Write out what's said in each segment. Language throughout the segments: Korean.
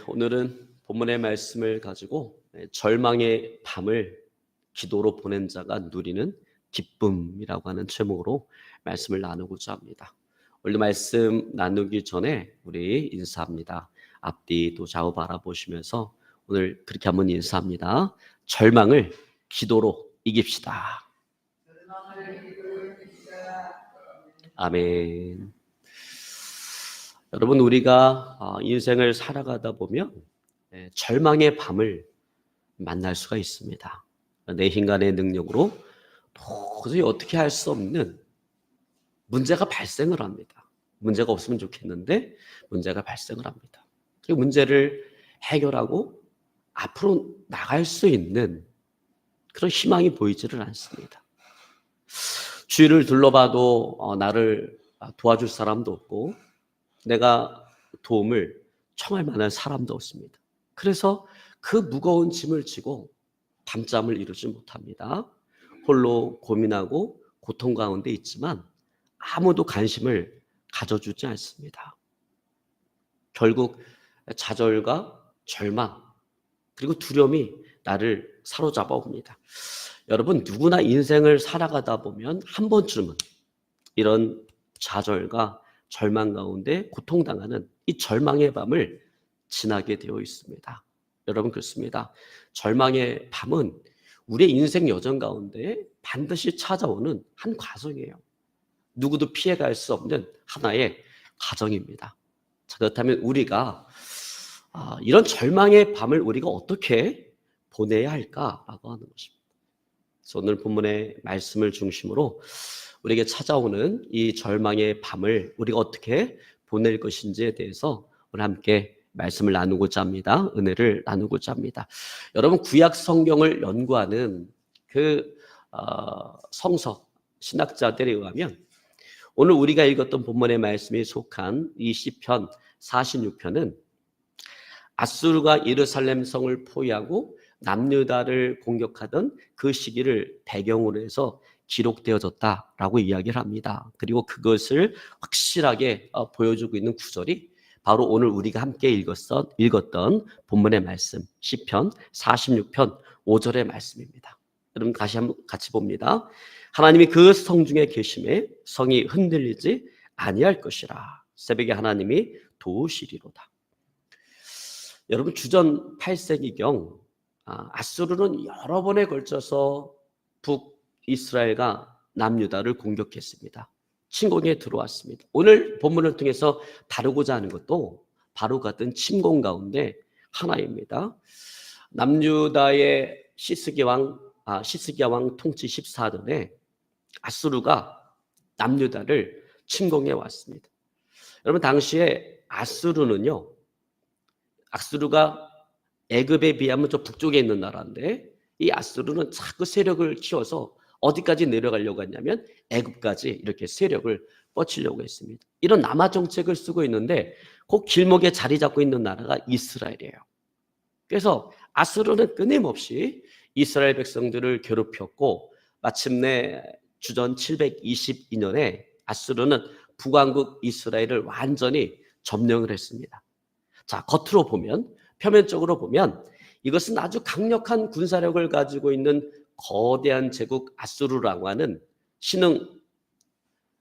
오늘은 본문의 말씀을 가지고 절망의 밤을 기도로 보낸 자가 누리는 기쁨이라고 하는 제목으로 말씀을 나누고자 합니다. 오늘 말씀 나누기 전에 우리 인사합니다. 앞뒤도 좌우 바라보시면서 오늘 그렇게 한번 인사합니다. 절망을 기도로 이깁시다. 아멘. 여러분, 우리가 인생을 살아가다 보면 절망의 밤을 만날 수가 있습니다. 내 인간의 능력으로 도저히 어떻게 할 수 없는 문제가 발생을 합니다. 문제가 없으면 좋겠는데 문제가 발생을 합니다. 그 문제를 해결하고 앞으로 나갈 수 있는 그런 희망이 보이지를 않습니다. 주위를 둘러봐도 나를 도와줄 사람도 없고 내가 도움을 청할 만한 사람도 없습니다. 그래서 그 무거운 짐을 지고 밤잠을 이루지 못합니다. 홀로 고민하고 고통 가운데 있지만 아무도 관심을 가져주지 않습니다. 결국 좌절과 절망 그리고 두려움이 나를 사로잡아 옵니다. 여러분, 누구나 인생을 살아가다 보면 한 번쯤은 이런 좌절과 절망 가운데 고통당하는 이 절망의 밤을 지나게 되어 있습니다. 여러분, 그렇습니다. 절망의 밤은 우리의 인생 여정 가운데 반드시 찾아오는 한 과정이에요. 누구도 피해갈 수 없는 하나의 과정입니다. 자, 그렇다면 우리가 이런 절망의 밤을 우리가 어떻게 보내야 할까라고 하는 것입니다. 그래서 오늘 본문의 말씀을 중심으로 우리에게 찾아오는 이 절망의 밤을 우리가 어떻게 보낼 것인지에 대해서 오늘 함께 말씀을 나누고자 합니다. 은혜를 나누고자 합니다. 여러분, 구약 성경을 연구하는 그 성서 신학자들에 의하면 오늘 우리가 읽었던 본문의 말씀이 속한 이 시편 46편은 아수르가 예루살렘 성을 포위하고 남유다를 공격하던 그 시기를 배경으로 해서 기록되어졌다라고 이야기를 합니다. 그리고 그것을 확실하게 보여주고 있는 구절이 바로 오늘 우리가 함께 읽었던 본문의 말씀 시편 46편 5절의 말씀입니다. 여러분, 다시 한번 같이 봅니다. 하나님이 그 성중에 계심에 성이 흔들리지 아니할 것이라. 새벽에 하나님이 도우시리로다. 여러분, 주전 8세기경 아수르는 여러 번에 걸쳐서 북이스라엘과 남유다를 공격했습니다. 침공에 들어왔습니다. 오늘 본문을 통해서 다루고자 하는 것도 바로 같은 침공 가운데 하나입니다. 남유다의 시스기야 왕 통치 14년에 아수르가 남유다를 침공해 왔습니다. 여러분, 당시에 아수르가 애굽에 비하면 저 북쪽에 있는 나라인데 이 아수르는 자꾸 세력을 키워서 어디까지 내려가려고 했냐면 애굽까지 이렇게 세력을 뻗치려고 했습니다. 이런 남하 정책을 쓰고 있는데 그 길목에 자리 잡고 있는 나라가 이스라엘이에요. 그래서 아수르는 끊임없이 이스라엘 백성들을 괴롭혔고 마침내 주전 722년에 아수르는 북왕국 이스라엘을 완전히 점령을 했습니다. 자, 겉으로 보면, 표면적으로 보면 이것은 아주 강력한 군사력을 가지고 있는 거대한 제국 아수르라고 하는 신흥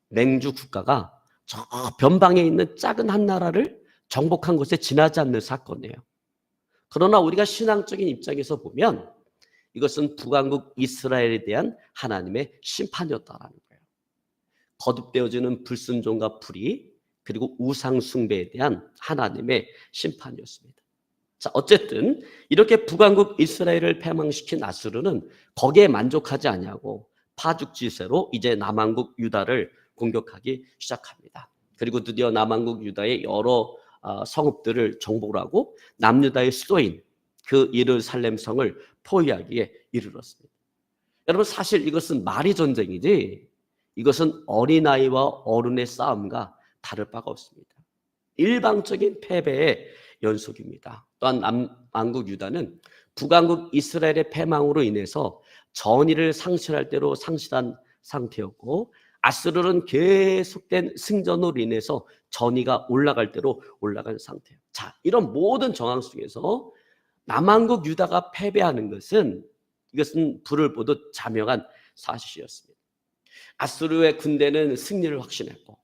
맹주 국가가 저 변방에 있는 작은 한 나라를 정복한 곳에 지나지 않는 사건이에요. 그러나 우리가 신앙적인 입장에서 보면 이것은 북왕국 이스라엘에 대한 하나님의 심판이었다라는 거예요. 거듭되어지는 불순종과 불의 그리고 우상 숭배에 대한 하나님의 심판이었습니다. 자, 어쨌든 이렇게 북왕국 이스라엘을 패망시킨 아수르는 거기에 만족하지 아니하고 파죽지세로 이제 남왕국 유다를 공격하기 시작합니다. 그리고 드디어 남왕국 유다의 여러 성읍들을 정복을 하고 남유다의 수도인 그 예루살렘 성을 포위하기에 이르렀습니다. 여러분, 사실 이것은 말이 전쟁이지 이것은 어린아이와 어른의 싸움과 다를 바가 없습니다. 일방적인 패배의 연속입니다. 또한 남왕국 유다는 북왕국 이스라엘의 패망으로 인해서 전의를 상실할 대로 상실한 상태였고 아수르는 계속된 승전으로 인해서 전위가 올라갈 대로 올라간 상태예요. 자, 이런 모든 정황 속에서 남한국 유다가 패배하는 것은 이것은 불을 보듯 자명한 사실이었습니다. 아수르의 군대는 승리를 확신했고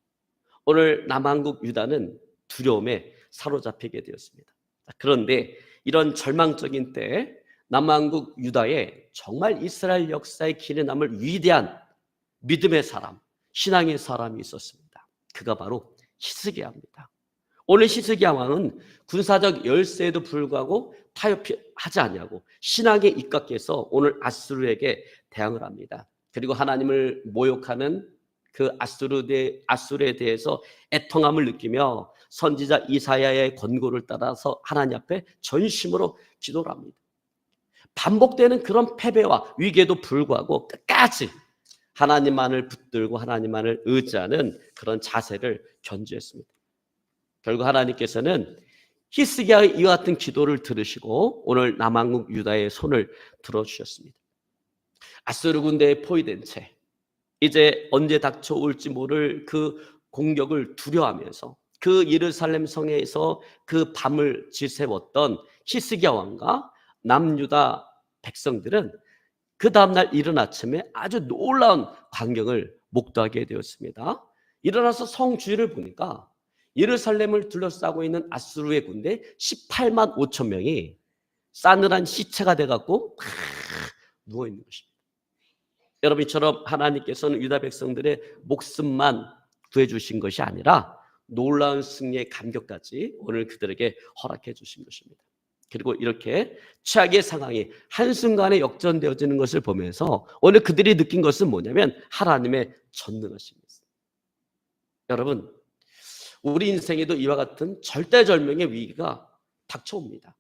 오늘 남한국 유다는 두려움에 사로잡히게 되었습니다. 그런데 이런 절망적인 때에 남한국 유다에 정말 이스라엘 역사에 길에 남을 위대한 믿음의 사람, 신앙의 사람이 있었습니다. 그가 바로 히스기야입니다. 오늘 히스기야 왕은 군사적 열세에도 불구하고 타협하지 않냐고 신앙에 입각해서 오늘 아수르에게 대항을 합니다. 그리고 하나님을 모욕하는 그 아수르에 대해서 애통함을 느끼며 선지자 이사야의 권고를 따라서 하나님 앞에 전심으로 기도를 합니다. 반복되는 그런 패배와 위기에도 불구하고 끝까지 하나님만을 붙들고 하나님만을 의지하는 그런 자세를 견지했습니다. 결국 하나님께서는 히스기야의 이와 같은 기도를 들으시고 오늘 남한국 유다의 손을 들어주셨습니다. 아수르 군대에 포위된 채 이제 언제 닥쳐올지 모를 그 공격을 두려워하면서 그 예루살렘 성에서 그 밤을 지새웠던 히스기야 왕과 남유다 백성들은 그 다음날 이른 아침에 아주 놀라운 광경을 목도하게 되었습니다. 일어나서 성 주위를 보니까 예루살렘을 둘러싸고 있는 아수르의 군대 18만 5천 명이 싸늘한 시체가 돼갖고 누워있는 것입니다. 여러분처럼 하나님께서는 유다 백성들의 목숨만 구해주신 것이 아니라 놀라운 승리의 감격까지 오늘 그들에게 허락해 주신 것입니다. 그리고 이렇게 최악의 상황이 한순간에 역전되어지는 것을 보면서 오늘 그들이 느낀 것은 뭐냐면 하나님의 전능하심입니다. 여러분, 우리 인생에도 이와 같은 절대절명의 위기가 닥쳐옵니다.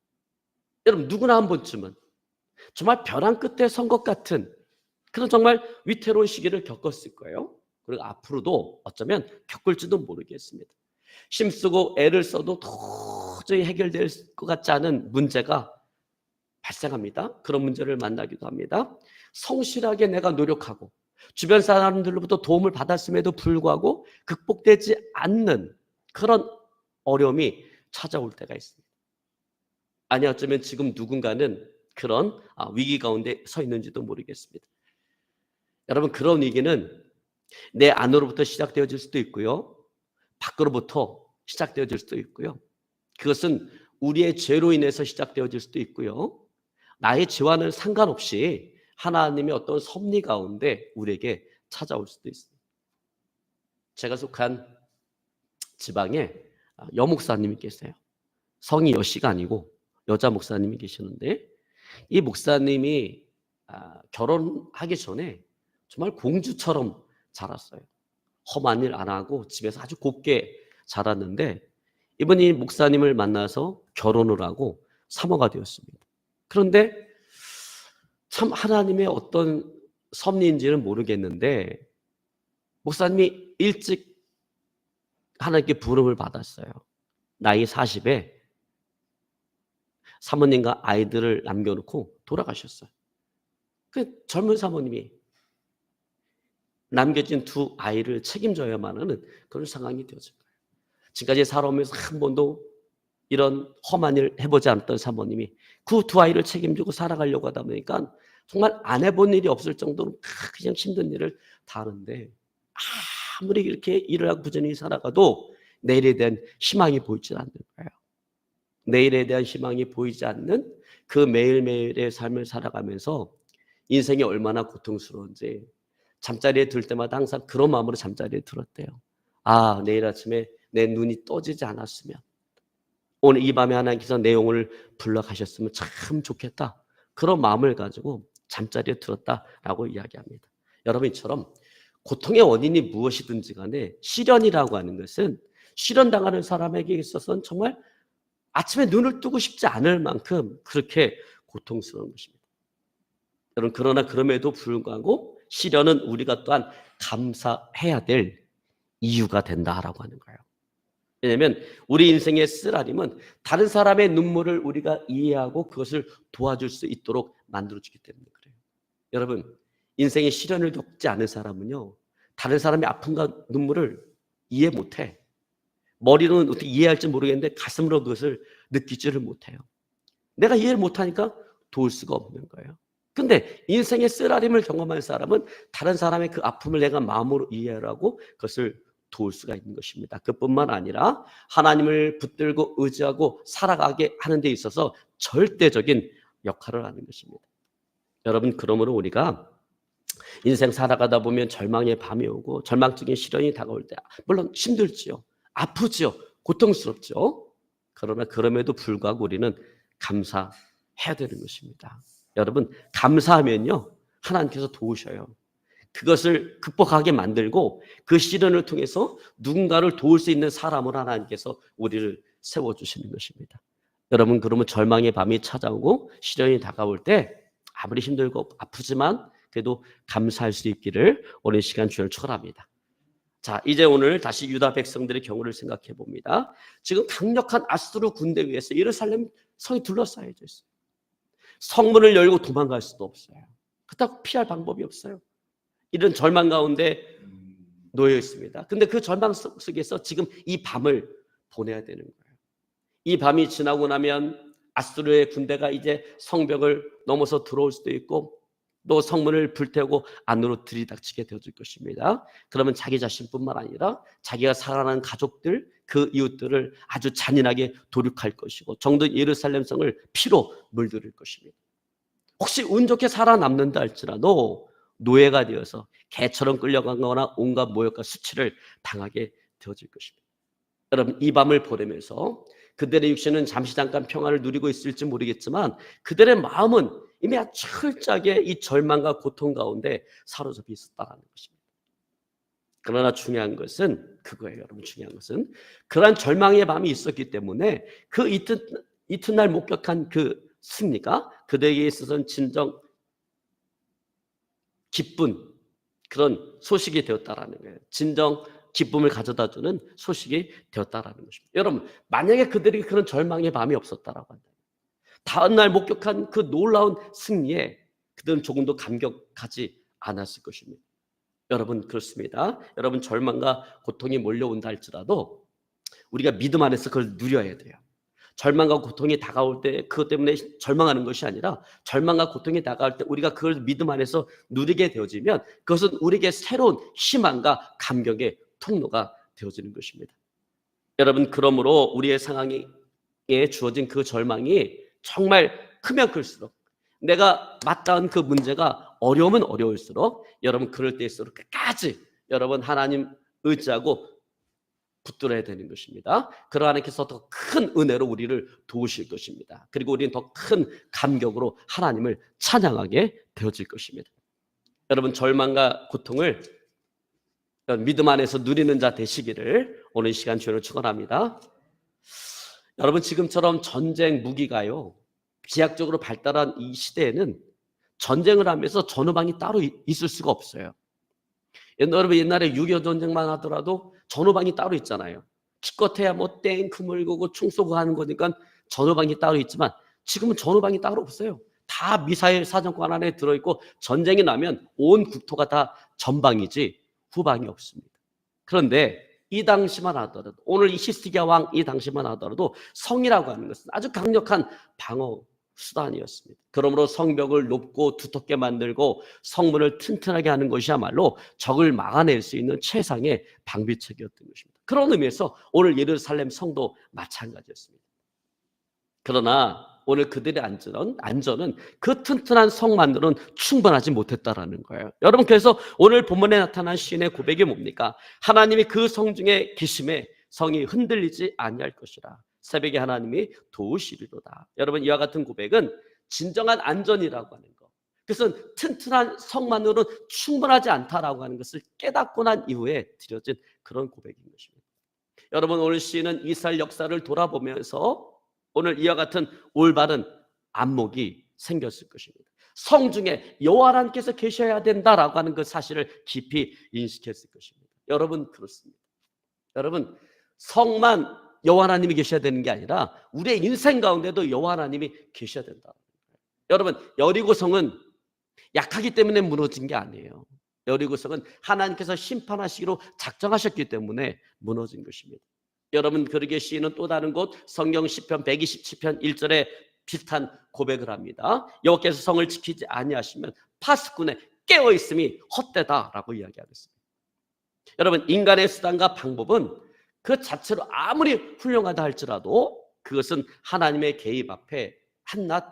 여러분, 누구나 한 번쯤은 정말 벼랑 끝에 선 것 같은 그런 정말 위태로운 시기를 겪었을 거예요. 그리고 앞으로도 어쩌면 겪을지도 모르겠습니다. 힘쓰고 애를 써도 도저히 해결될 것 같지 않은 문제가 발생합니다. 그런 문제를 만나기도 합니다. 성실하게 내가 노력하고 주변 사람들로부터 도움을 받았음에도 불구하고 극복되지 않는 그런 어려움이 찾아올 때가 있습니다. 아니 어쩌면 지금 누군가는 그런 위기 가운데 서 있는지도 모르겠습니다. 여러분, 그런 위기는 내 안으로부터 시작되어질 수도 있고요. 밖으로부터 시작되어질 수도 있고요. 그것은 우리의 죄로 인해서 시작되어질 수도 있고요. 나의 죄와는 상관없이 하나님의 어떤 섭리 가운데 우리에게 찾아올 수도 있습니다. 제가 속한 지방에 여목사님이 계세요. 성이 여씨가 아니고 여자 목사님이 계시는데 이 목사님이 결혼하기 전에 정말 공주처럼 자랐어요. 험한 일 안 하고 집에서 아주 곱게 자랐는데 이분이 목사님을 만나서 결혼을 하고 사모가 되었습니다. 그런데 참 하나님의 어떤 섭리인지는 모르겠는데 목사님이 일찍 하나님께 부름을 받았어요. 나이 40에 사모님과 아이들을 남겨놓고 돌아가셨어요. 그 젊은 사모님이 남겨진 두 아이를 책임져야만 하는 그런 상황이 되어진 거예요. 지금까지 살아오면서 한 번도 이런 험한 일을 해보지 않았던 사모님이 그 두 아이를 책임지고 살아가려고 하다 보니까 정말 안 해본 일이 없을 정도로 그냥 힘든 일을 다 하는데 아무리 이렇게 일을 하고 부지런히 살아가도 내일에 대한 희망이 보이지 않는 거예요. 내일에 대한 희망이 보이지 않는 그 매일매일의 삶을 살아가면서 인생이 얼마나 고통스러운지 잠자리에 들 때마다 항상 그런 마음으로 잠자리에 들었대요. 내일 아침에 내 눈이 떠지지 않았으면 오늘 이 밤에 하나님께서 내 영혼을 불러가셨으면 참 좋겠다. 그런 마음을 가지고 잠자리에 들었다라고 이야기합니다. 여러분처럼 고통의 원인이 무엇이든지 간에 시련이라고 하는 것은 시련당하는 사람에게 있어서는 정말 아침에 눈을 뜨고 싶지 않을 만큼 그렇게 고통스러운 것입니다. 여러분, 그러나 그럼에도 불구하고 시련은 우리가 또한 감사해야 될 이유가 된다라고 하는 거예요. 왜냐하면 우리 인생의 쓰라림은 다른 사람의 눈물을 우리가 이해하고 그것을 도와줄 수 있도록 만들어주기 때문에 그래요. 여러분, 인생의 시련을 겪지 않은 사람은요 다른 사람의 아픔과 눈물을 이해 못해. 머리로는 어떻게 이해할지 모르겠는데 가슴으로 그것을 느끼지를 못해요. 내가 이해를 못하니까 도울 수가 없는 거예요. 근데 인생의 쓰라림을 경험한 사람은 다른 사람의 그 아픔을 내가 마음으로 이해하고 그것을 도울 수가 있는 것입니다. 그뿐만 아니라 하나님을 붙들고 의지하고 살아가게 하는 데 있어서 절대적인 역할을 하는 것입니다. 여러분, 그러므로 우리가 인생 살아가다 보면 절망의 밤이 오고 절망적인 시련이 다가올 때 물론 힘들지요. 아프지요. 고통스럽죠. 그러나 그럼에도 불구하고 우리는 감사해야 되는 것입니다. 여러분, 감사하면요, 하나님께서 도우셔요. 그것을 극복하게 만들고 그 시련을 통해서 누군가를 도울 수 있는 사람으로 하나님께서 우리를 세워주시는 것입니다. 여러분, 그러면 절망의 밤이 찾아오고 시련이 다가올 때 아무리 힘들고 아프지만 그래도 감사할 수 있기를 오늘 시간 주를 축원합니다. 자, 이제 오늘 다시 유다 백성들의 경우를 생각해 봅니다. 지금 강력한 아수르 군대 위에서 예루살렘 성이 둘러싸여져 있어요. 성문을 열고 도망갈 수도 없어요. 그렇다고 피할 방법이 없어요. 이런 절망 가운데 놓여 있습니다. 근데 그 절망 속에서 지금 이 밤을 보내야 되는 거예요. 이 밤이 지나고 나면 아수르의 군대가 이제 성벽을 넘어서 들어올 수도 있고 또 성문을 불태우고 안으로 들이닥치게 되어질 것입니다. 그러면 자기 자신뿐만 아니라 자기가 사랑하는 가족들, 그 이웃들을 아주 잔인하게 도륙할 것이고 정든 예루살렘 성을 피로 물들일 것입니다. 혹시 운 좋게 살아남는다 할지라도 노예가 되어서 개처럼 끌려가거나 온갖 모욕과 수치를 당하게 되어질 것입니다. 여러분, 이 밤을 보내면서 그들의 육신은 잠시 잠깐 평안을 누리고 있을지 모르겠지만 그들의 마음은 이미 철저하게 이 절망과 고통 가운데 사로잡혀 있었다는 것입니다. 그러나 중요한 것은 그거예요. 여러분, 중요한 것은 그러한 절망의 밤이 있었기 때문에 그 이튿날 목격한 그 승리가 그들에게 있어서는 진정 기쁜 그런 소식이 되었다라는 거예요. 진정 기쁨을 가져다주는 소식이 되었다라는 것입니다. 여러분, 만약에 그들이 그런 절망의 밤이 없었다라고 한다면 다음날 목격한 그 놀라운 승리에 그들은 조금도 감격하지 않았을 것입니다. 여러분, 그렇습니다. 여러분, 절망과 고통이 몰려온다 할지라도 우리가 믿음 안에서 그걸 누려야 돼요. 절망과 고통이 다가올 때 그것 때문에 절망하는 것이 아니라 절망과 고통이 다가올 때 우리가 그걸 믿음 안에서 누리게 되어지면 그것은 우리에게 새로운 희망과 감격의 통로가 되어지는 것입니다. 여러분, 그러므로 우리의 상황에 주어진 그 절망이 정말 크면 클수록 내가 맞닿은 그 문제가 어려우면 어려울수록 여러분 그럴 때일수록 끝까지 여러분 하나님 의지하고 붙들어야 되는 것입니다. 그러 하나님께서 더 큰 은혜로 우리를 도우실 것입니다. 그리고 우리는 더 큰 감격으로 하나님을 찬양하게 되어질 것입니다. 여러분, 절망과 고통을 믿음 안에서 누리는 자 되시기를 오늘 시간 주를 축원합니다. 여러분, 지금처럼 전쟁 무기가요 지약적으로 발달한 이 시대에는 전쟁을 하면서 전후방이 따로 있을 수가 없어요. 여러분, 옛날에 6.25 전쟁만 하더라도 전후방이 따로 있잖아요. 기껏해야 뭐 탱크 몰고 총 쏘고 하는 거니까 전후방이 따로 있지만 지금은 전후방이 따로 없어요. 다 미사일 사정권 안에 들어있고 전쟁이 나면 온 국토가 다 전방이지 후방이 없습니다. 그런데 이 당시만 하더라도 오늘 이 히스기야 왕 이 당시만 하더라도 성이라고 하는 것은 아주 강력한 방어 수단이었습니다. 그러므로 성벽을 높고 두텁게 만들고 성문을 튼튼하게 하는 것이야말로 적을 막아낼 수 있는 최상의 방비책이었던 것입니다. 그런 의미에서 오늘 예루살렘 성도 마찬가지였습니다. 그러나 오늘 그들의 안전은 그 튼튼한 성만으로는 충분하지 못했다라는 거예요. 여러분, 그래서 오늘 본문에 나타난 시인의 고백이 뭡니까? 하나님이 그 성 중에 계심에 성이 흔들리지 아니할 것이라. 새벽에 하나님이 도우시리로다. 여러분, 이와 같은 고백은 진정한 안전이라고 하는 것. 그것은 튼튼한 성만으로는 충분하지 않다라고 하는 것을 깨닫고 난 이후에 드려진 그런 고백인 것입니다. 여러분, 오늘 시인은 이스라엘 역사를 돌아보면서 오늘 이와 같은 올바른 안목이 생겼을 것입니다. 성 중에 여호와 하나님께서 계셔야 된다라고 하는 그 사실을 깊이 인식했을 것입니다. 여러분, 그렇습니다. 여러분, 성만 여호와 하나님이 계셔야 되는 게 아니라 우리의 인생 가운데도 여호와 하나님이 계셔야 된다. 여러분, 여리고 성은 약하기 때문에 무너진 게 아니에요. 여리고성은 하나님께서 심판하시기로 작정하셨기 때문에 무너진 것입니다. 여러분, 그러기에 시인은 또 다른 곳 성경 시편 127편 1절에 비슷한 고백을 합니다. 여호와께서 성을 지키지 아니하시면 파수꾼의 깨어 있음이 헛되다라고 이야기하겠습니다. 여러분, 인간의 수단과 방법은 그 자체로 아무리 훌륭하다 할지라도 그것은 하나님의 개입 앞에 한낱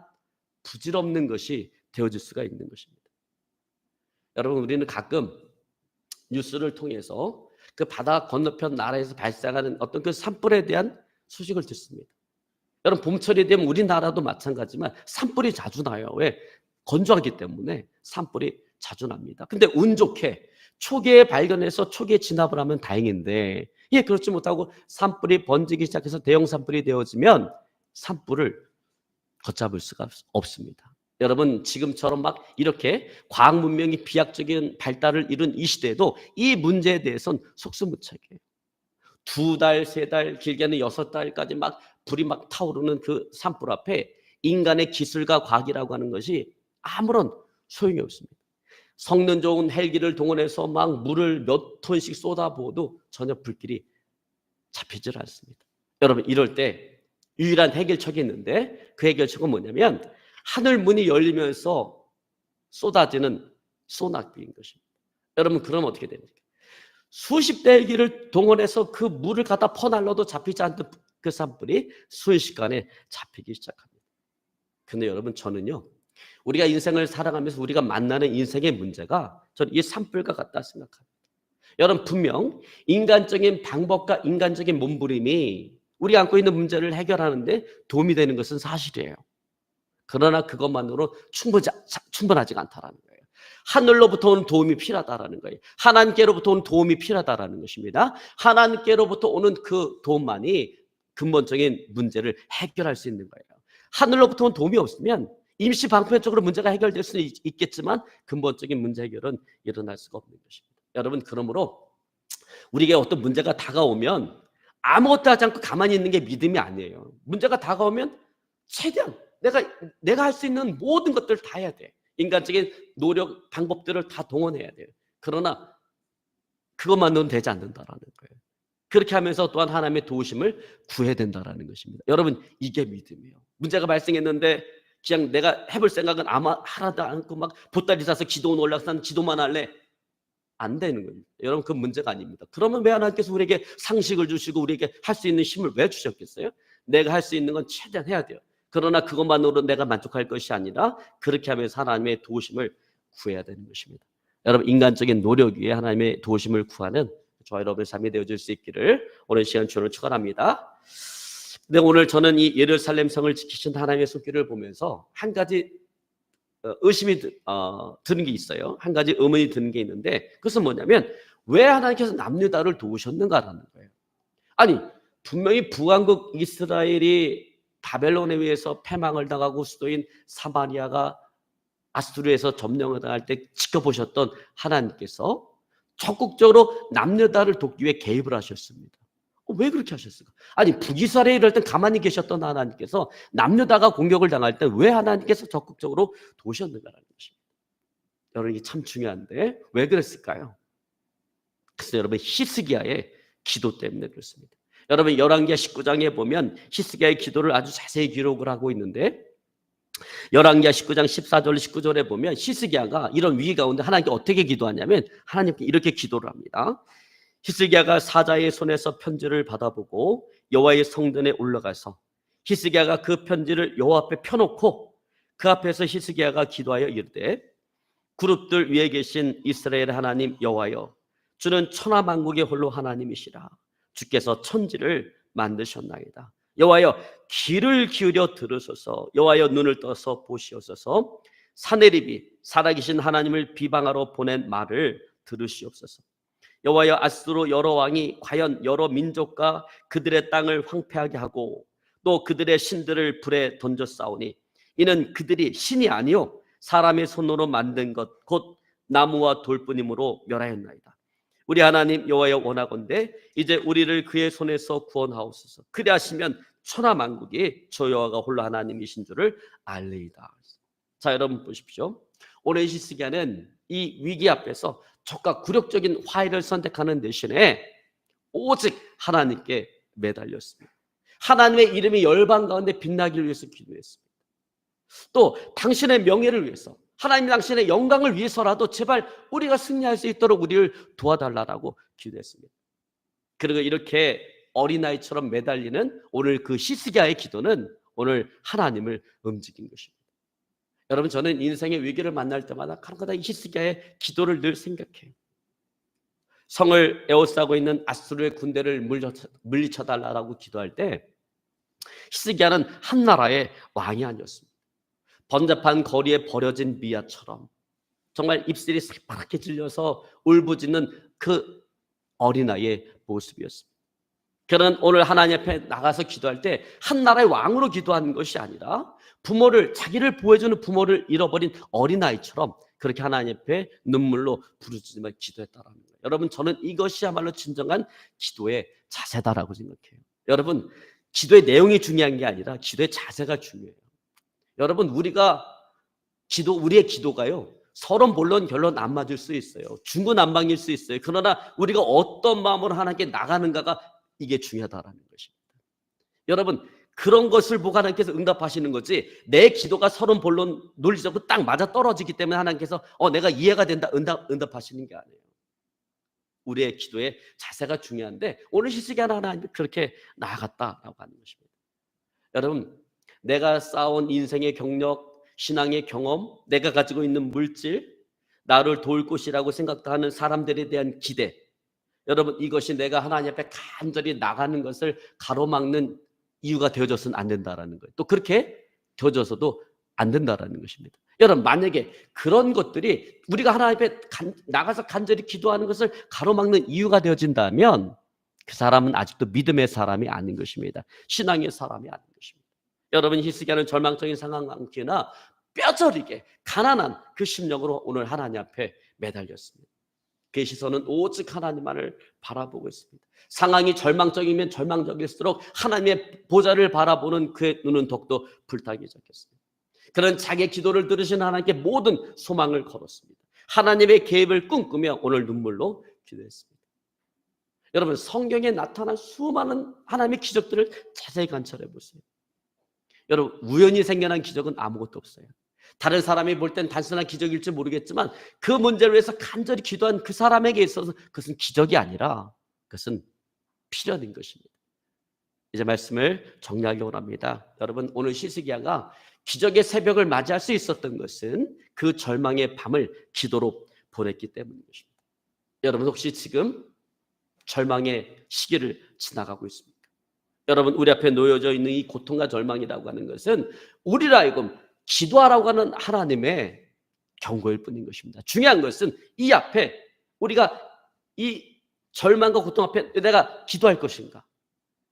부질없는 것이 되어질 수가 있는 것입니다. 여러분, 우리는 가끔 뉴스를 통해서 그 바다 건너편 나라에서 발생하는 어떤 그 산불에 대한 소식을 듣습니다. 여러분, 봄철이 되면 우리나라도 마찬가지지만 산불이 자주 나요. 왜? 건조하기 때문에 산불이 자주 납니다. 근데 운 좋게 초기에 발견해서 초기에 진압을 하면 다행인데, 그렇지 못하고 산불이 번지기 시작해서 대형 산불이 되어지면 산불을 걷잡을 수가 없습니다. 여러분, 지금처럼 막 이렇게 과학 문명이 비약적인 발달을 이룬 이 시대에도 이 문제에 대해서는 속수무책이에요. 2달, 3달, 길게는 6달까지 막 불이 막 타오르는 그 산불 앞에 인간의 기술과 과학이라고 하는 것이 아무런 소용이 없습니다. 성능 좋은 헬기를 동원해서 막 물을 몇 톤씩 쏟아부어도 전혀 불길이 잡히질 않습니다. 여러분, 이럴 때 유일한 해결책이 있는데 그 해결책은 뭐냐면 하늘 문이 열리면서 쏟아지는 소낙비인 것입니다. 여러분, 그럼 어떻게 됩니까? 수십 대 헬기를 동원해서 그 물을 갖다 퍼날려도 잡히지 않던 그 산불이 순식간에 잡히기 시작합니다. 근데 여러분, 저는요, 우리가 인생을 살아가면서 우리가 만나는 인생의 문제가 저는 이 산불과 같다 생각합니다. 여러분, 분명 인간적인 방법과 인간적인 몸부림이 우리가 안고 있는 문제를 해결하는데 도움이 되는 것은 사실이에요. 그러나 그것만으로 충분하지가 않다라는 거예요. 하늘로부터 오는 도움이 필요하다라는 거예요. 하나님께로부터 오는 도움이 필요하다라는 것입니다. 하나님께로부터 오는 그 도움만이 근본적인 문제를 해결할 수 있는 거예요. 하늘로부터 오는 도움이 없으면 임시 방편적으로 문제가 해결될 수는 있겠지만 근본적인 문제 해결은 일어날 수가 없는 것입니다. 여러분, 그러므로 우리에게 어떤 문제가 다가오면 아무것도 하지 않고 가만히 있는 게 믿음이 아니에요. 문제가 다가오면 최대한 내가 할 수 있는 모든 것들을 다 해야 돼. 인간적인 노력, 방법들을 다 동원해야 돼요. 그러나 그것만으로는 되지 않는다라는 거예요. 그렇게 하면서 또한 하나님의 도우심을 구해야 된다라는 것입니다. 여러분, 이게 믿음이에요. 문제가 발생했는데 그냥 내가 해볼 생각은 아마 하나도 않고 막 보따리 싸서 기도원 올라가서 기도만 할래. 안 되는 거예요. 여러분, 그 문제가 아닙니다. 그러면 왜 하나님께서 우리에게 상식을 주시고 우리에게 할 수 있는 힘을 왜 주셨겠어요? 내가 할 수 있는 건 최대한 해야 돼요. 그러나 그것만으로 내가 만족할 것이 아니라 그렇게 하면서 하나님의 도우심을 구해야 되는 것입니다. 여러분, 인간적인 노력 위에 하나님의 도우심을 구하는 저와 여러분의 삶이 되어질 수 있기를 오늘 시간 주님을 축원합니다. 근데 오늘 저는 이 예루살렘 성을 지키신 하나님의 손길을 보면서 한 가지 의심이 드는 게 있어요. 한 가지 의문이 드는 게 있는데 그것은 뭐냐면 왜 하나님께서 남유다를 도우셨는가라는 거예요. 아니, 분명히 북왕국 이스라엘이 바벨론에 의해서 패망을 당하고 수도인 사마리아가 아수르에서 점령을 당할 때 지켜보셨던 하나님께서 적극적으로 남유다를 돕기 위해 개입을 하셨습니다. 왜 그렇게 하셨을까? 아니, 북이스라엘이 이럴 땐 가만히 계셨던 하나님께서 남유다가 공격을 당할 때 왜 하나님께서 적극적으로 도우셨는가라는 것입니다. 여러분, 이게 참 중요한데 왜 그랬을까요? 그래서 여러분, 히스기야의 기도 때문에 그렇습니다. 여러분, 열왕기하 19장에 보면 히스기야의 기도를 아주 자세히 기록을 하고 있는데 열왕기하 19장 14절 19절에 보면 히스기야가 이런 위기 가운데 하나님께 어떻게 기도하냐면 하나님께 이렇게 기도를 합니다. 히스기야가 사자의 손에서 편지를 받아보고 여호와의 성전에 올라가서 히스기야가 그 편지를 여호와 앞에 펴놓고 그 앞에서 히스기야가 기도하여 이르되 그룹들 위에 계신 이스라엘 하나님 여호와여, 주는 천하만국의 홀로 하나님이시라. 주께서 천지를 만드셨나이다. 여호와여, 귀를 기울여 들으소서. 여호와여, 눈을 떠서 보시옵소서. 사내립이 살아계신 하나님을 비방하러 보낸 말을 들으시옵소서. 여호와여, 아수르 여러 왕이 과연 여러 민족과 그들의 땅을 황폐하게 하고 또 그들의 신들을 불에 던져 싸우니 이는 그들이 신이 아니요 사람의 손으로 만든 것 곧 나무와 돌뿐이므로 멸하였나이다. 우리 하나님 여호와여, 원하건대 이제 우리를 그의 손에서 구원하옵소서. 그리하시면 천하만국이 저 여호와가 홀로 하나님이신 줄을 알리이다. 자, 여러분 보십시오. 오늘 히스기야는 이 위기 앞에서 적과 굴욕적인 화해를 선택하는 대신에 오직 하나님께 매달렸습니다. 하나님의 이름이 열방 가운데 빛나기를 위해서 기도했습니다. 또 당신의 명예를 위해서, 하나님 당신의 영광을 위해서라도 제발 우리가 승리할 수 있도록 우리를 도와달라고 기도했습니다. 그리고 이렇게 어린아이처럼 매달리는 오늘 그 히스기야의 기도는 오늘 하나님을 움직인 것입니다. 여러분, 저는 인생의 위기를 만날 때마다 가끔가다 이 히스기야의 기도를 늘 생각해요. 성을 에워싸고 있는 아수르의 군대를 물리쳐달라고 기도할 때 히스기야는 한 나라의 왕이 아니었습니다. 번잡한 거리에 버려진 미아처럼 정말 입술이 새파랗게 질려서 울부짖는 그 어린아이의 모습이었습니다. 그는 오늘 하나님 앞에 나가서 기도할 때 한 나라의 왕으로 기도하는 것이 아니라 부모를, 자기를 보호해주는 부모를 잃어버린 어린아이처럼 그렇게 하나님 앞에 눈물로 부르짖으며 기도했다라는 거예요. 여러분, 저는 이것이야말로 진정한 기도의 자세다라고 생각해요. 여러분, 기도의 내용이 중요한 게 아니라 기도의 자세가 중요해요. 여러분, 우리의 기도가요, 서론 본론 결론 안 맞을 수 있어요. 중구난방일 수 있어요. 그러나 우리가 어떤 마음으로 하나님께 나가는가가 이게 중요하다라는 것입니다. 여러분, 그런 것을 보고 하나님께서 응답하시는 거지, 내 기도가 서론 본론 논리적으로 딱 맞아 떨어지기 때문에 하나님께서 내가 이해가 된다 응답하시는 게 아니에요. 우리의 기도의 자세가 중요한데 오늘 히스기야는 하나님이 그렇게 나아갔다라고 하는 것입니다. 여러분, 내가 쌓아온 인생의 경력, 신앙의 경험, 내가 가지고 있는 물질, 나를 도울 곳이라고 생각하는 사람들에 대한 기대, 여러분, 이것이 내가 하나님 앞에 간절히 나가는 것을 가로막는 이유가 되어져서는 안 된다라는 거예요. 또 그렇게 되어져서도 안 된다라는 것입니다. 여러분, 만약에 그런 것들이 우리가 하나님 앞에 나가서 간절히 기도하는 것을 가로막는 이유가 되어진다면 그 사람은 아직도 믿음의 사람이 아닌 것입니다. 신앙의 사람이 아닌 것입니다. 여러분, 히스기야는 절망적인 상황이나 뼈저리게 가난한 그 심령으로 오늘 하나님 앞에 매달렸습니다. 그의 시선은 오직 하나님만을 바라보고 있습니다. 상황이 절망적이면 절망적일수록 하나님의 보좌를 바라보는 그의 눈은 더욱더 불타기 시작했습니다. 그는 자기의 기도를 들으신 하나님께 모든 소망을 걸었습니다. 하나님의 계획을 꿈꾸며 오늘 눈물로 기도했습니다. 여러분, 성경에 나타난 수많은 하나님의 기적들을 자세히 관찰해 보세요. 여러분, 우연히 생겨난 기적은 아무것도 없어요. 다른 사람이 볼 땐 단순한 기적일지 모르겠지만 그 문제를 위해서 간절히 기도한 그 사람에게 있어서 그것은 기적이 아니라 그것은 필연인 것입니다. 이제 말씀을 정리하려고 합니다. 여러분, 오늘 히스기야가 기적의 새벽을 맞이할 수 있었던 것은 그 절망의 밤을 기도로 보냈기 때문인 것입니다. 여러분, 혹시 지금 절망의 시기를 지나가고 있습니까? 여러분, 우리 앞에 놓여져 있는 이 고통과 절망이라고 하는 것은 우리로 하여금 기도하라고 하는 하나님의 경고일 뿐인 것입니다. 중요한 것은 이 앞에 우리가 이 절망과 고통 앞에 내가 기도할 것인가,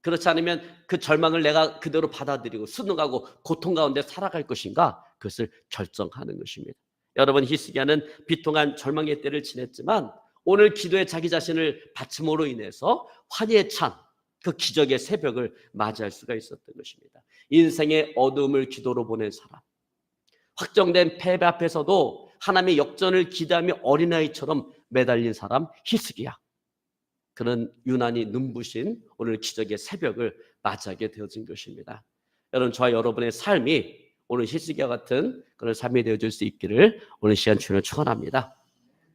그렇지 않으면 그 절망을 내가 그대로 받아들이고 순응하고 고통 가운데 살아갈 것인가, 그것을 결정하는 것입니다. 여러분, 히스기야는 비통한 절망의 때를 지냈지만 오늘 기도에 자기 자신을 바침으로 인해서 환희에 찬 그 기적의 새벽을 맞이할 수가 있었던 것입니다. 인생의 어둠을 기도로 보낸 사람, 확정된 패배 앞에서도 하나님의 역전을 기대하며 어린아이처럼 매달린 사람 히스기야, 그는 유난히 눈부신 오늘 기적의 새벽을 맞이하게 되어진 것입니다. 여러분, 저와 여러분의 삶이 오늘 히스기야 같은 그런 삶이 되어질 수 있기를 오늘 시간 주님을 축원합니다.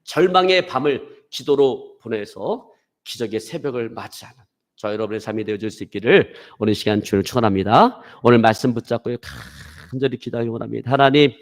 절망의 밤을 기도로 보내서 기적의 새벽을 맞이하는 저와 여러분의 삶이 되어질 수 있기를 오늘 시간 주님을 축원합니다. 오늘 말씀 붙잡고 간절히 기도하기 원합니다. 하나님,